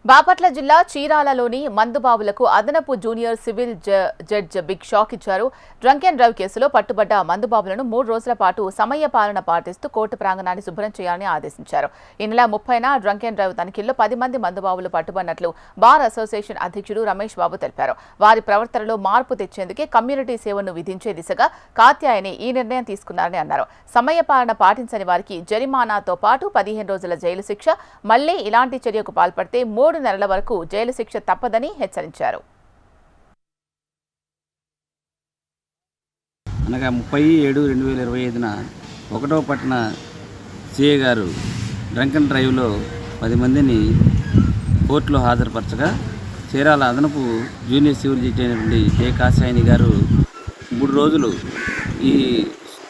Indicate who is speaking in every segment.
Speaker 1: బాపట్ల జిల్లా చీరాలలోని మందుబాబులకు అదనపు junior civil judge big shock ఇచ్చారు. డ్రంక్ అండ్ డ్రైవ్ కేసులో పట్టుబడ్డ మందుబాబులను 3 రోజుల పాటు సమయ పాలన పాటిస్తూ కోర్టు ప్రాంగణాన్ని శుభ్రం చేయాలని ఆదేశించారు. ఈ నెల 30న డ్రంక్ అండ్ డ్రైవ్ తనిఖీల్లో 10 మంది మందుబాబులు పట్టుబడినట్లు బార్ అసోసియేషన్ అధ్యక్షుడు రమేష్ బాబు తెలిపారు. వారి ప్రవర్తనలో మార్పు తెచ్చేందుకే కమ్యూనిటీ సేవను విధించే దిశగా కాత్యాయని ఈ నిర్ణయం తీసుకున్నారని అన్నారు. సమయ పాలన పాటించని వారికి జరిమానాతో పాటు 15 రోజుల జైలు శిక్ష, మళ్లీ ఇలాంటి చర్యకు పాల్పడితే 3 నెలల వరకు జైలు శిక్ష తప్పదని హెచ్చరించారు.
Speaker 2: అనగా 30/7/2025న 1వ పట్టణ సిఐ గారు డ్రంక్ అండ్ డ్రైవ్లో 10 మందిని కోర్టులో హాజరుపరచగా చీరాల అదనపు జూనియర్ సివిల్ జడ్జి అయినటువంటి కె కాశాయిని గారు 3 రోజులు ఈ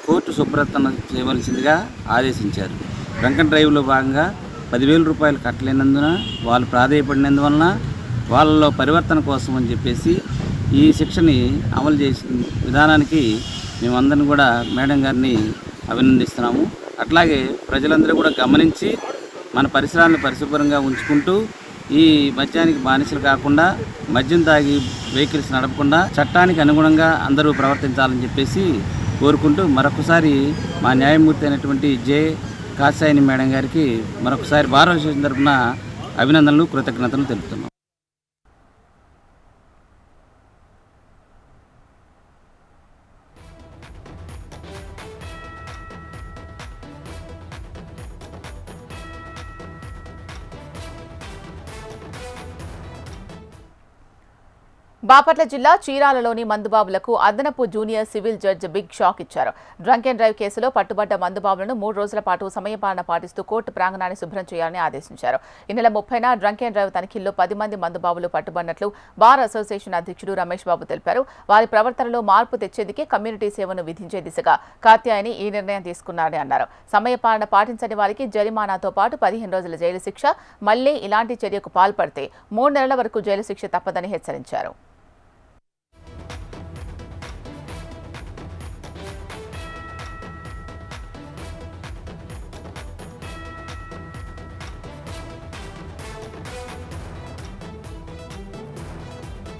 Speaker 2: కోర్టు శుభ్రతను చేయవలసిందిగా ఆదేశించారు. డ్రంక్ అండ్ డ్రైవ్లో భాగంగా 10,000 రూపాయలు కట్టలేనందున వాళ్ళు ప్రాధేయపడినందువలన వాళ్ళలో పరివర్తన కోసం అని చెప్పేసి ఈ శిక్షని అమలు చేసిన విధానానికి మేమందరం కూడా మేడం గారిని అభినందిస్తున్నాము. అట్లాగే ప్రజలందరూ కూడా గమనించి మన పరిసరాలను పరిశుభ్రంగా ఉంచుకుంటూ ఈ మద్యానికి బానిసలు కాకుండా మద్యం తాగి వెహికల్స్ నడపకుండా చట్టానికి అనుగుణంగా అందరూ ప్రవర్తించాలని చెప్పేసి కోరుకుంటూ మరొకసారి మా న్యాయమూర్తి అయినటువంటి జె కాశాయిని మేడం గారికి మరొకసారి బార్ అసోసియేషన్ తరఫున అభినందనలు, కృతజ్ఞతలు తెలుపుతున్నాం.
Speaker 1: బాపట్ల జిల్లా చీరాలలోని మందుబాబులకు అదనపు junior civil judge big shock ఇచ్చారు. డ్రంక్ అండ్ డ్రైవ్ కేసులో పట్టుబడ్డ మందుబాబులను 3 రోజుల పాటు సమయపాలన పాటిస్తూ కోర్టు ప్రాంగణాన్ని శుభ్రం చేయాలని ఆదేశించారు. ఈ నెల 30న డ్రంక్ అండ్ డ్రైవ్ తనిఖీల్లో 10 మంది మందుబాబులు పట్టుబడినట్లు బార్ అసోసియేషన్ అధ్యక్షుడు రమేష్ బాబు తెలిపారు. వారి ప్రవర్తనలో మార్పు తెచ్చేందుకే కమ్యూనిటీ సేవను విధించే దిశగా కాత్యాయని ఈ నిర్ణయం తీసుకున్నారని అన్నారు. సమయపాలన పాటించని వారికి జరిమానాతో పాటు 15 రోజుల జైలు శిక్ష, మళ్లీ ఇలాంటి చర్యకు పాల్పడితే 3 నెలల వరకు జైలు శిక్ష తప్పదని హెచ్చరించారు.